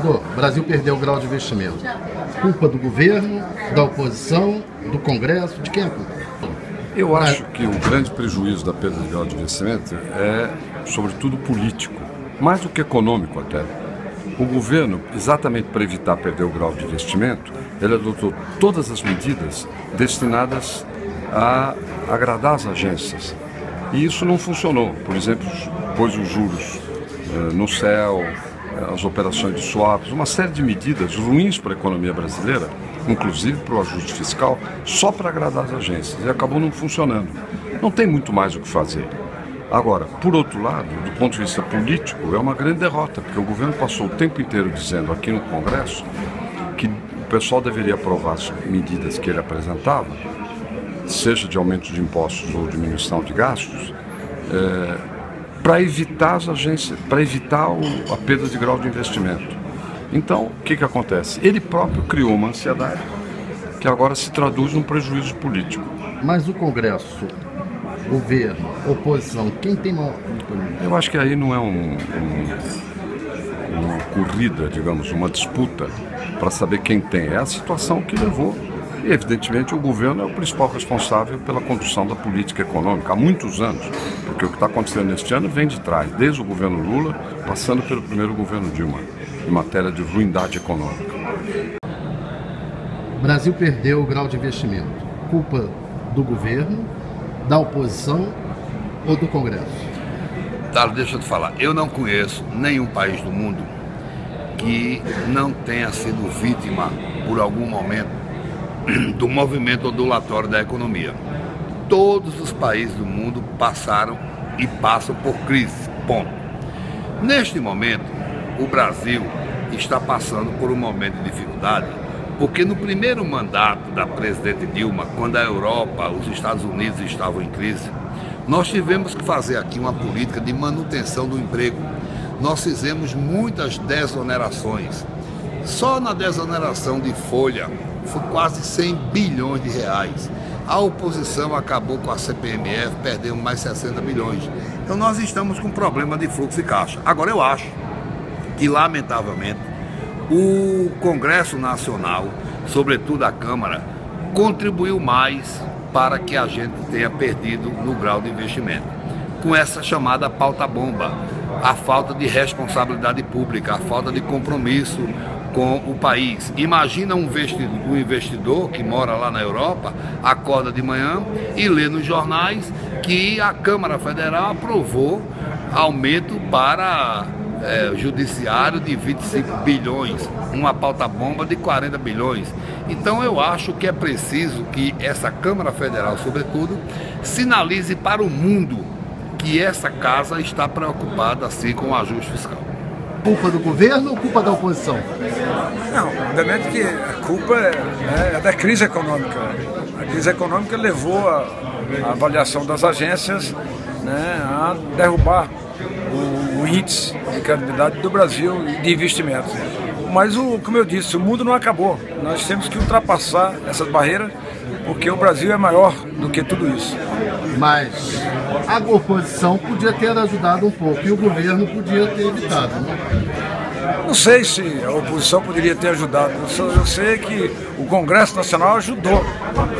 Senador, o Brasil perdeu o grau de investimento. Culpa do governo, da oposição, do Congresso, de quem é a culpa? Eu acho que o grande prejuízo da perda de grau de investimento é, sobretudo, político, mais do que econômico até. O governo, exatamente para evitar perder o grau de investimento, ele adotou todas as medidas destinadas a agradar as agências. E isso não funcionou. Por exemplo, pôs os juros no céu, as operações de swaps, uma série de medidas ruins para a economia brasileira, inclusive para o ajuste fiscal, só para agradar as agências. E acabou não funcionando. Não tem muito mais o que fazer. Agora, por outro lado, do ponto de vista político, é uma grande derrota, porque o governo passou o tempo inteiro dizendo aqui no Congresso que o pessoal deveria aprovar as medidas que ele apresentava, seja de aumento de impostos ou diminuição de gastos, para evitar as agências, para evitar a perda de grau de investimento. Então, o que acontece? Ele próprio criou uma ansiedade que agora se traduz num prejuízo político. Mas o Congresso, governo, oposição, quem tem maior culpa? Eu acho que aí não é uma corrida, digamos, uma disputa para saber quem tem. É a situação que levou. E, evidentemente, o governo é o principal responsável pela condução da política econômica há muitos anos, porque o que está acontecendo neste ano vem de trás, desde o governo Lula, passando pelo primeiro governo Dilma, em matéria de ruindade econômica. O Brasil perdeu o grau de investimento. Culpa do governo, da oposição ou do Congresso? Talo, deixa eu te falar, eu não conheço nenhum país do mundo que não tenha sido vítima, por algum momento, do movimento ondulatório da economia. Todos os países do mundo passaram e passam por crise, ponto. Neste momento, o Brasil está passando por um momento de dificuldade, porque no primeiro mandato da presidente Dilma, quando a Europa, os Estados Unidos estavam em crise, nós tivemos que fazer aqui uma política de manutenção do emprego. Nós fizemos muitas desonerações. Só na desoneração de folha foi quase 100 bilhões de reais. A oposição acabou com a CPMF, perdeu mais 60 bilhões. Então nós estamos com um problema de fluxo de caixa. Agora eu acho que, lamentavelmente, o Congresso Nacional, sobretudo a Câmara, contribuiu mais para que a gente tenha perdido no grau de investimento. Com essa chamada pauta-bomba, a falta de responsabilidade pública, a falta de compromisso com o país. Imagina um investidor que mora lá na Europa, acorda de manhã e lê nos jornais que a Câmara Federal aprovou aumento para judiciário de 25 bilhões, uma pauta-bomba de 40 bilhões. Então eu acho que é preciso que essa Câmara Federal, sobretudo, sinalize para o mundo que essa casa está preocupada assim com o ajuste fiscal. Culpa do governo ou culpa da oposição? Não, obviamente que a culpa é da crise econômica. A crise econômica levou a avaliação das agências, né, a derrubar o índice de credibilidade do Brasil e de investimentos. Mas, como eu disse, o mundo não acabou. Nós temos que ultrapassar essas barreiras, porque o Brasil é maior do que tudo isso. Mas a oposição podia ter ajudado um pouco e o governo podia ter evitado, né? Não sei se a oposição poderia ter ajudado. Eu sei que o Congresso Nacional ajudou,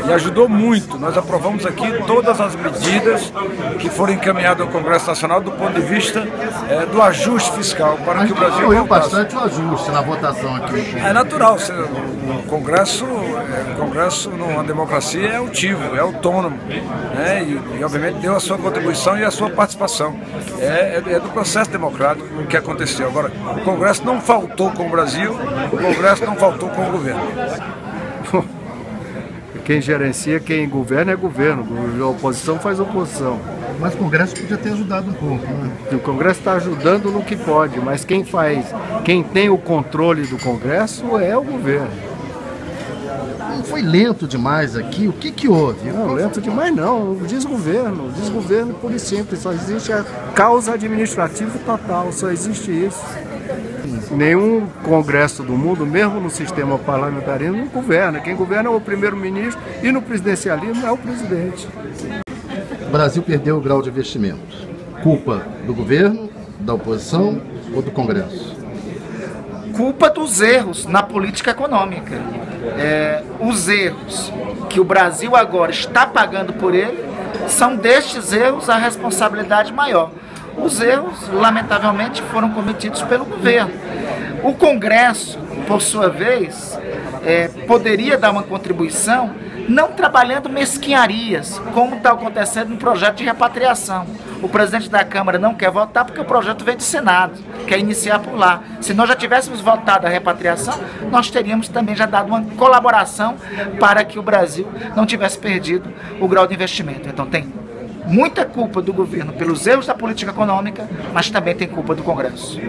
e ajudou muito. Nós aprovamos aqui todas as medidas que foram encaminhadas ao Congresso Nacional do ponto de vista do ajuste fiscal, para que o Brasil apoiou bastante o ajuste na votação aqui. É natural. O Congresso, numa democracia, é altivo, é autônomo, né? E obviamente deu a sua contribuição e a sua participação. É do processo democrático que aconteceu. Agora, o Congresso não faltou com o Brasil, o Congresso não faltou com o governo. Quem gerencia, quem governa é governo, a oposição faz oposição. Mas o Congresso podia ter ajudado um pouco, né? O Congresso está ajudando no que pode, mas quem tem o controle do Congresso é o governo. Não foi lento demais aqui? O que houve? Não, lento demais não, desgoverno puro e simples, só existe a causa administrativa total, só existe isso. Nenhum congresso do mundo, mesmo no sistema parlamentarismo, não governa. Quem governa é o primeiro-ministro e no presidencialismo é o presidente. O Brasil perdeu o grau de investimento. Culpa do governo, da oposição ou do Congresso? culpa dos erros na política econômica. Os erros que o Brasil agora está pagando por ele, são destes erros a responsabilidade maior. Os erros, lamentavelmente, foram cometidos pelo governo. O Congresso, por sua vez, poderia dar uma contribuição não trabalhando mesquinharias, como está acontecendo no projeto de repatriação. O presidente da Câmara não quer votar porque o projeto vem do Senado, quer iniciar por lá. Se nós já tivéssemos votado a repatriação, nós teríamos também já dado uma colaboração para que o Brasil não tivesse perdido o grau de investimento. Então tem muita culpa do governo pelos erros da política econômica, mas também tem culpa do Congresso.